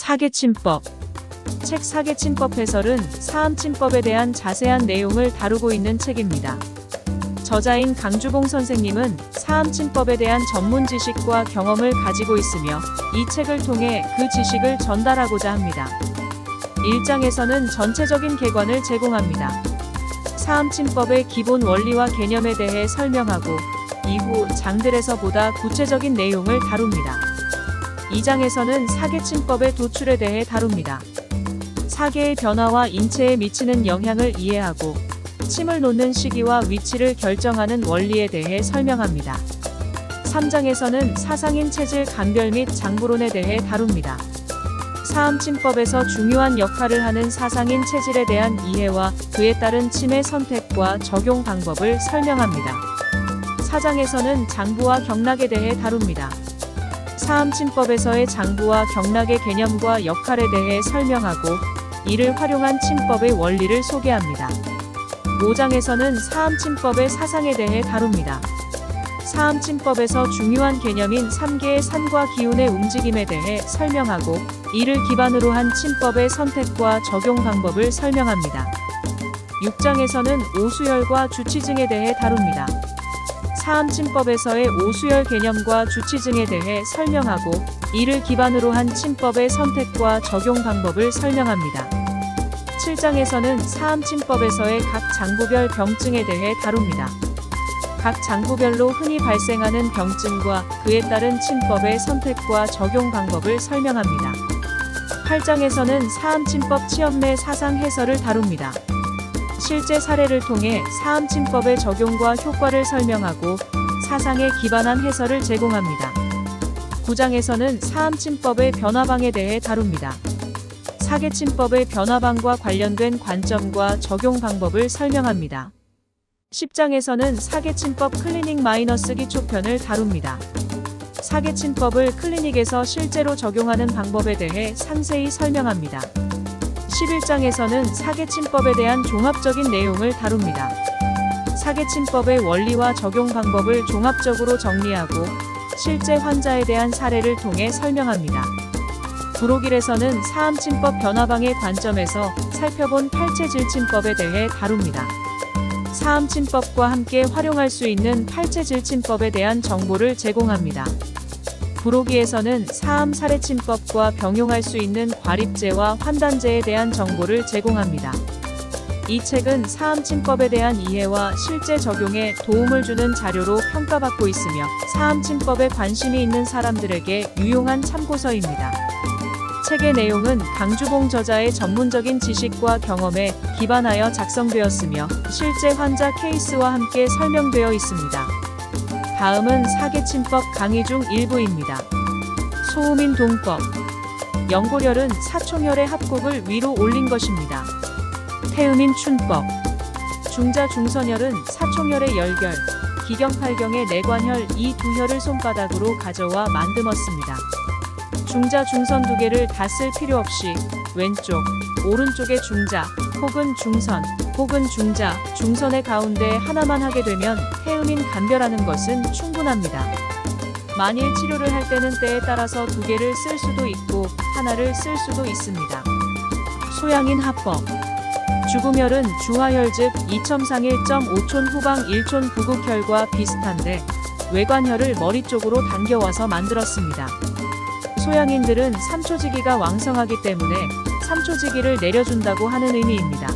사계침법. 책 사계침법 해설은 사암침법에 대한 자세한 내용을 다루고 있는 책입니다. 저자인 강주봉 선생님은 사암침법에 대한 전문 지식과 경험을 가지고 있으며 이 책을 통해 그 지식을 전달하고자 합니다. 1장에서는 전체적인 개관을 제공합니다. 사암침법의 기본 원리와 개념에 대해 설명하고 이후 장들에서 보다 구체적인 내용을 다룹니다. 2장에서는 사계침법의 도출에 대해 다룹니다. 사계의 변화와 인체에 미치는 영향을 이해하고 침을 놓는 시기와 위치를 결정하는 원리에 대해 설명합니다. 3장에서는 사상인 체질 감별 및 장부론에 대해 다룹니다. 사암침법에서 중요한 역할을 하는 사상인 체질에 대한 이해와 그에 따른 침의 선택과 적용 방법을 설명합니다. 4장에서는 장부와 경락에 대해 다룹니다. 사암침법에서의 장부와 경락의 개념과 역할에 대해 설명하고 이를 활용한 침법의 원리를 소개합니다. 5장에서는 사암침법의 사상에 대해 다룹니다. 사암침법에서 중요한 개념인 3개의 산과 기운의 움직임에 대해 설명하고 이를 기반으로 한 침법의 선택과 적용 방법을 설명합니다. 6장에서는 오수열과 주치증에 대해 다룹니다. 사암침법에서의 오수열 개념과 주치증에 대해 설명하고 이를 기반으로 한 침법의 선택과 적용 방법을 설명합니다. 7장에서는 사암침법에서의 각 장부별 병증에 대해 다룹니다. 각 장부별로 흔히 발생하는 병증과 그에 따른 침법의 선택과 적용 방법을 설명합니다. 8장에서는 사암침법 취업 내 사상 해설을 다룹니다. 실제 사례를 통해 사암침법의 적용과 효과를 설명하고 사상에 기반한 해설을 제공합니다. 9장에서는 사암침법의 변화방에 대해 다룹니다. 사계침법의 변화방과 관련된 관점과 적용 방법을 설명합니다. 10장에서는 사계침법 클리닉 마이너스 기초편을 다룹니다. 사계침법을 클리닉에서 실제로 적용하는 방법에 대해 상세히 설명합니다. 11장에서는 사계침법에 대한 종합적인 내용을 다룹니다. 사계침법의 원리와 적용 방법을 종합적으로 정리하고 실제 환자에 대한 사례를 통해 설명합니다. 부록일에서는 사암침법 변화방의 관점에서 살펴본 팔체질침법에 대해 다룹니다. 사암침법과 함께 활용할 수 있는 팔체질침법에 대한 정보를 제공합니다. 부록이에서는 사암사례침법과 병용할 수 있는 과립제와 환단제에 대한 정보를 제공합니다. 이 책은 사암침법에 대한 이해와 실제 적용에 도움을 주는 자료로 평가받고 있으며 사암침법에 관심이 있는 사람들에게 유용한 참고서입니다. 책의 내용은 강주봉 저자의 전문적인 지식과 경험에 기반하여 작성되었으며 실제 환자 케이스와 함께 설명되어 있습니다. 다음은 사계침법 강의 중 일부입니다. 소음인 동법. 연골혈은 사총혈의 합곡을 위로 올린 것입니다. 태음인 춘법. 중자 중선혈은 사총혈의 열결, 기경팔경의 내관혈 이 두 혈을 손바닥으로 가져와 만듦었습니다. 중자 중선 두 개를 다 쓸 필요 없이 왼쪽, 오른쪽의 중자, 혹은 중선, 혹은 중자, 중선의 가운데 하나만 하게 되면 태음인 감별하는 것은 충분합니다. 만일 치료를 할 때는 때에 따라서 두 개를 쓸 수도 있고 하나를 쓸 수도 있습니다. 소양인 합법. 주구멸은 주하혈 즉 2.31.5촌 후방 1촌 부국혈과 비슷한데 외관혈을 머리 쪽으로 당겨와서 만들었습니다. 소양인들은 삼초지기가 왕성하기 때문에 삼초지기를 내려준다고 하는 의미입니다.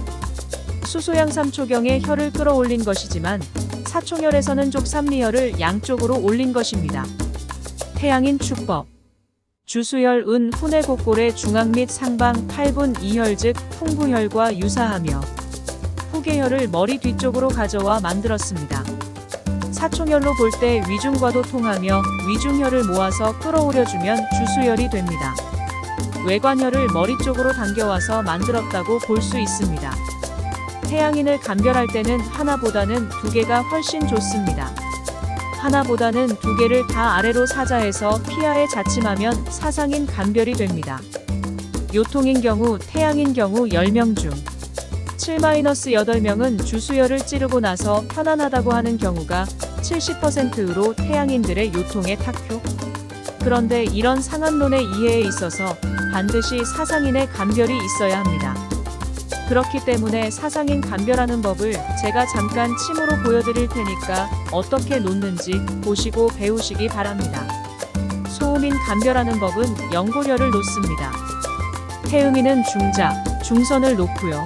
수소양 삼초경에 혈을 끌어올린 것이지만 사총혈에서는 족삼리혈을 양쪽으로 올린 것입니다. 태양인 축법. 주수혈 은 훈의 곡골의 중앙 및 상방 8분 2혈 즉 풍부혈과 유사하며 후계혈을 머리 뒤쪽으로 가져와 만들었습니다. 사총혈로 볼 때 위중과도 통하며 위중혈을 모아서 끌어올려주면 주수혈이 됩니다. 외관혈을 머리 쪽으로 당겨와서 만들었다고 볼 수 있습니다. 태양인을 감별할 때는 하나보다는 두 개가 훨씬 좋습니다. 하나보다는 두 개를 다 아래로 사자해서 피하에 자침하면 사상인 감별이 됩니다. 요통인 경우 태양인 경우 10명 중 7-8명은 주수혈을 찌르고 나서 편안하다고 하는 경우가 70%로 태양인들의 요통의 탁효. 그런데 이런 상한론의 이해에 있어서 반드시 사상인의 감별이 있어야 합니다. 그렇기 때문에 사상인 감별하는 법을 제가 잠깐 침으로 보여드릴 테니까 어떻게 놓는지 보시고 배우시기 바랍니다. 소음인 감별하는 법은 연고려를 놓습니다. 태음인은 중자, 중선을 놓고요.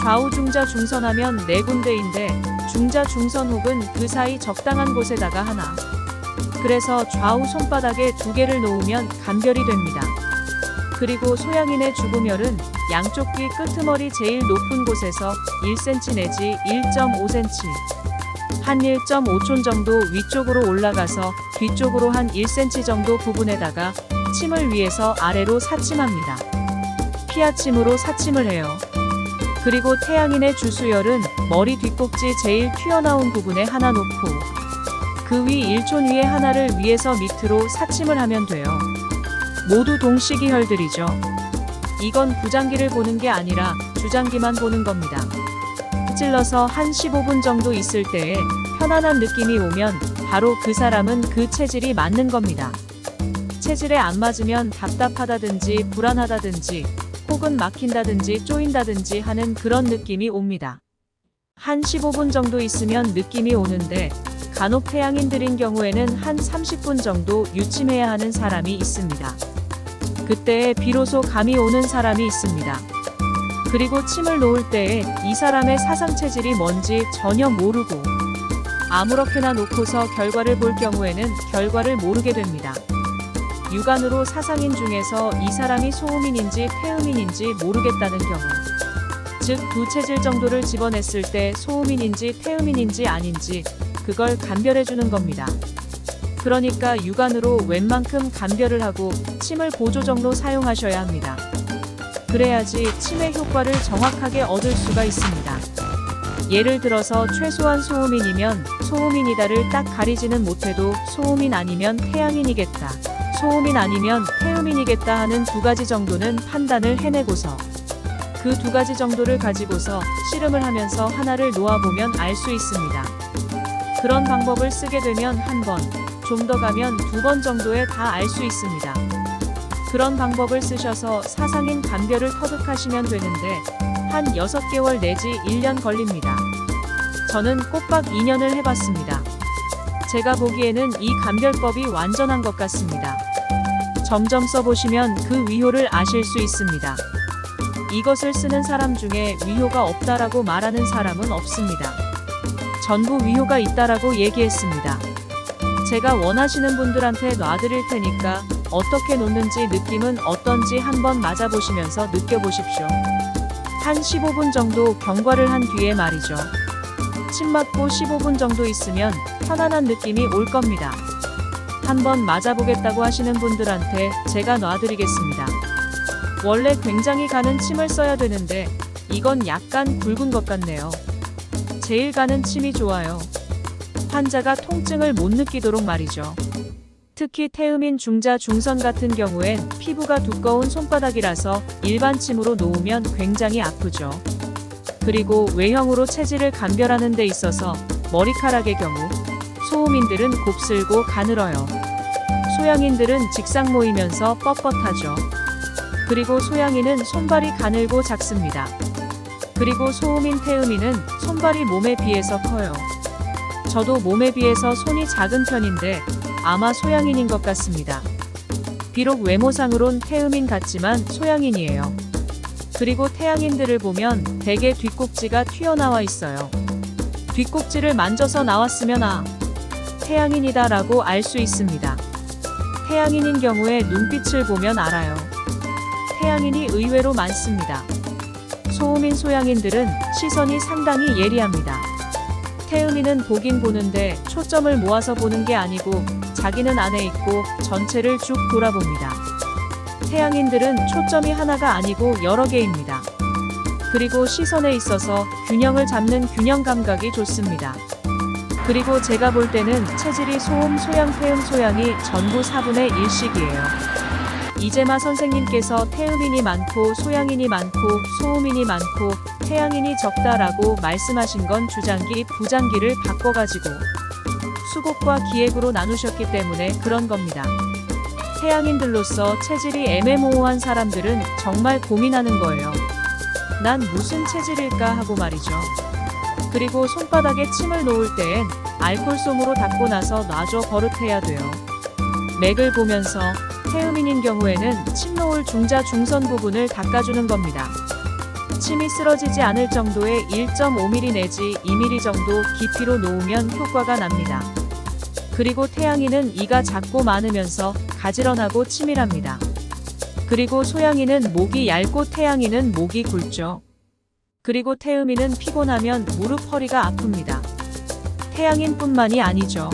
좌우 중자 중선하면 네 군데인데 중자 중선 혹은 그 사이 적당한 곳에다가 하나. 그래서 좌우 손바닥에 두 개를 놓으면 감별이 됩니다. 그리고 소양인의 주구멸은 양쪽 귀 끄트머리 제일 높은 곳에서 1cm 내지 1.5cm, 한 1.5촌 정도 위쪽으로 올라가서 뒤쪽으로 한 1cm 정도 부분에다가 침을 위에서 아래로 사침합니다. 피아침으로 사침을 해요. 그리고 태양인의 주수열은 머리 뒷꼭지 제일 튀어나온 부분에 하나 놓고 그 위 1촌 위에 하나를 위에서 밑으로 사침을 하면 돼요. 모두 동시기혈들이죠. 이건 부장기를 보는 게 아니라 주장기만 보는 겁니다. 찔러서 한 15분 정도 있을 때에 편안한 느낌이 오면 바로 그 사람은 그 체질이 맞는 겁니다. 체질에 안 맞으면 답답하다든지 불안하다든지 혹은 막힌다든지 쪼인다든지 하는 그런 느낌이 옵니다. 한 15분 정도 있으면 느낌이 오는데 간혹 태양인들인 경우에는 한 30분 정도 유침해야 하는 사람이 있습니다. 그때에 비로소 감이 오는 사람이 있습니다. 그리고 침을 놓을 때에 이 사람의 사상 체질이 뭔지 전혀 모르고 아무렇게나 놓고서 결과를 볼 경우에는 결과를 모르게 됩니다. 육안으로 사상인 중에서 이 사람이 소음인인지 태음인인지 모르겠다는 경우, 즉 두 체질 정도를 집어냈을 때 소음인인지 태음인인지 아닌지 그걸 감별해주는 겁니다. 그러니까 육안으로 웬만큼 감별을 하고 침을 보조정로 사용하셔야 합니다. 그래야지 침의 효과를 정확하게 얻을 수가 있습니다. 예를 들어서 최소한 소음인이면 소음인이다를 딱 가리지는 못해도 소음인 아니면 태양인이겠다, 소음인 아니면 태음인이겠다 하는 두 가지 정도는 판단을 해내고서 그 두 가지 정도를 가지고서 씨름을 하면서 하나를 놓아보면 알 수 있습니다. 그런 방법을 쓰게 되면 한 번, 좀 더 가면 두 번 정도에 다 알 수 있습니다. 그런 방법을 쓰셔서 사상인 감별을 터득하시면 되는데 한 6개월 내지 1년 걸립니다. 저는 꼬박 2년을 해봤습니다. 제가 보기에는 이 감별법이 완전한 것 같습니다. 점점 써보시면 그 위효를 아실 수 있습니다. 이것을 쓰는 사람 중에 위효가 없다라고 말하는 사람은 없습니다. 전부 위효가 있다라고 얘기했습니다. 제가 원하시는 분들한테 놔드릴 테니까 어떻게 놓는지 느낌은 어떤지 한번 맞아보시면서 느껴보십시오. 한 15분 정도 경과를 한 뒤에 말이죠. 침 맞고 15분 정도 있으면 편안한 느낌이 올 겁니다. 한번 맞아보겠다고 하시는 분들한테 제가 놔드리겠습니다. 원래 굉장히 가는 침을 써야 되는데 이건 약간 굵은 것 같네요. 제일 가는 침이 좋아요. 환자가 통증을 못 느끼도록 말이죠. 특히 태음인 중자 중선 같은 경우엔 피부가 두꺼운 손바닥이라서 일반 침으로 놓으면 굉장히 아프죠. 그리고 외형으로 체질을 감별하는 데 있어서 머리카락의 경우 소음인들은 곱슬고 가늘어요. 소양인들은 직상 모이면서 뻣뻣하죠. 그리고 소양인은 손발이 가늘고 작습니다. 그리고 소음인 태음인은 손발이 몸에 비해서 커요. 저도 몸에 비해서 손이 작은 편인데 아마 소양인인 것 같습니다. 비록 외모상으론 태음인 같지만 소양인이에요. 그리고 태양인들을 보면 대개 뒷꼭지가 튀어나와 있어요. 뒷꼭지를 만져서 나왔으면 아, 태양인이다 라고 알 수 있습니다. 태양인인 경우에 눈빛을 보면 알아요. 태양인이 의외로 많습니다. 소음인 소양인들은 시선이 상당히 예리합니다. 태음인은 보긴 보는데 초점을 모아서 보는 게 아니고 자기는 안에 있고 전체를 쭉 돌아봅니다. 태양인들은 초점이 하나가 아니고 여러 개입니다. 그리고 시선에 있어서 균형을 잡는 균형 감각이 좋습니다. 그리고 제가 볼 때는 체질이 소음, 소양, 태음, 소양이 전부 4분의 1씩이에요. 이재마 선생님께서 태음인이 많고 소양인이 많고 소음인이 많고 태양인이 적다라고 말씀하신 건 주장기, 부장기를 바꿔가지고 수곡과 기획으로 나누셨기 때문에 그런 겁니다. 태양인들로서 체질이 애매모호한 사람들은 정말 고민하는 거예요. 난 무슨 체질일까 하고 말이죠. 그리고 손바닥에 침을 놓을 때엔 알콜솜으로 닦고 나서 놔줘 버릇해야 돼요. 맥을 보면서 태음인인 경우에는 침 놓을 중자 중선 부분을 닦아주는 겁니다. 침이 쓰러지지 않을 정도의 1.5mm 내지 2mm 정도 깊이로 놓으면 효과가 납니다. 그리고 태양인은 이가 작고 많으면서 가지런하고 치밀합니다. 그리고 소양인은 목이 얇고 태양인은 목이 굵죠. 그리고 태음인은 피곤하면 무릎 허리가 아픕니다. 태양인뿐만이 아니죠.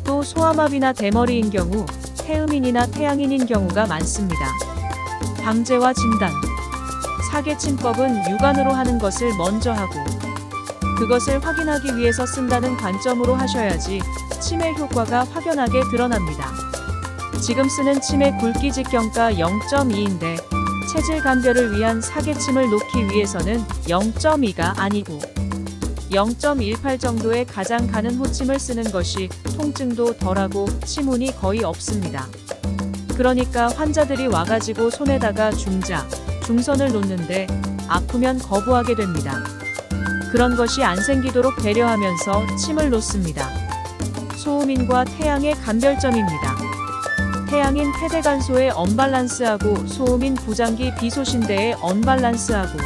또 소아마비나 대머리인 경우 태음인이나 태양인인 경우가 많습니다. 방제와 진단. 사계침법은 육안으로 하는 것을 먼저 하고 그것을 확인하기 위해서 쓴다는 관점으로 하셔야지 침의 효과가 확연하게 드러납니다. 지금 쓰는 침의 굵기 직경가 0.2인데 체질 감별을 위한 사계침을 놓기 위해서는 0.2가 아니고 0.18 정도의 가장 가는 호침을 쓰는 것이 통증도 덜하고 침운이 거의 없습니다. 그러니까 환자들이 와가지고 손에다가 중자, 중선을 놓는데 아프면 거부하게 됩니다. 그런 것이 안 생기도록 배려하면서 침을 놓습니다. 소음인과 태양의 감별점입니다. 태양인 폐대간소의 언밸런스하고 소음인 부장기 비소신대의 언밸런스하고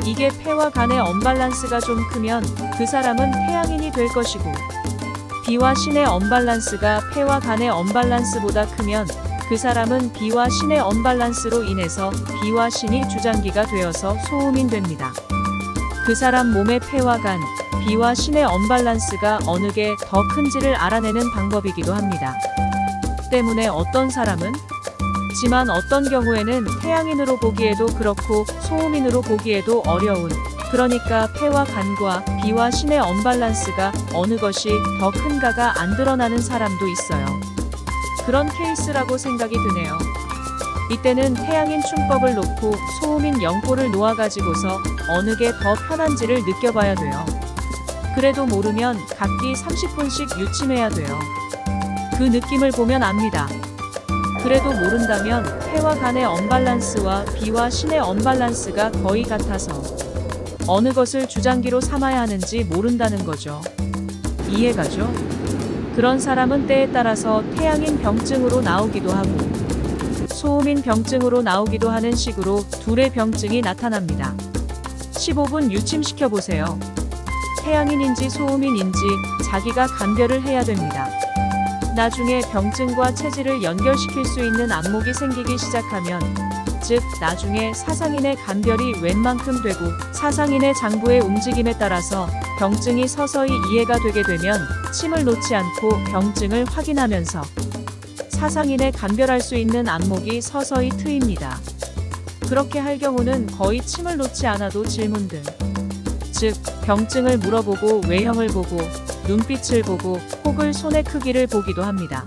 이게 폐와 간의 언밸런스가 좀 크면 그 사람은 태양인이 될 것이고 비와 신의 언밸런스가 폐와 간의 언밸런스보다 크면 그 사람은 비와 신의 언밸런스로 인해서 비와 신이 주장기가 되어서 소음인 됩니다. 그 사람 몸의 폐와 간, 비와 신의 언밸런스가 어느 게 더 큰지를 알아내는 방법이기도 합니다. 때문에 어떤 사람은 지만 어떤 경우에는 태양인으로 보기에도 그렇고 소음인으로 보기에도 어려운 그러니까 폐와 간과 비와 신의 언밸런스가 어느 것이 더 큰가가 안 드러나는 사람도 있어요. 그런 케이스라고 생각이 드네요. 이때는 태양인 춤법을 놓고 소음인 영포를 놓아가지고서 어느 게 더 편한지를 느껴봐야 돼요. 그래도 모르면 각기 30분씩 유침해야 돼요. 그 느낌을 보면 압니다. 그래도 모른다면 폐와 간의 언밸런스와 비와 신의 언밸런스가 거의 같아서 어느 것을 주장기로 삼아야 하는지 모른다는 거죠. 이해가죠? 그런 사람은 때에 따라서 태양인 병증으로 나오기도 하고 소음인 병증으로 나오기도 하는 식으로 둘의 병증이 나타납니다. 15분 유침시켜 보세요. 태양인인지 소음인인지 자기가 감별을 해야 됩니다. 나중에 병증과 체질을 연결시킬 수 있는 안목이 생기기 시작하면 즉 나중에 사상인의 감별이 웬만큼 되고 사상인의 장부의 움직임에 따라서 병증이 서서히 이해가 되게 되면 침을 놓지 않고 병증을 확인하면서 사상인의 감별할 수 있는 안목이 서서히 트입니다. 그렇게 할 경우는 거의 침을 놓지 않아도 질문들 즉 병증을 물어보고 외형을 보고 눈빛을 보고 혹을 손의 크기를 보기도 합니다.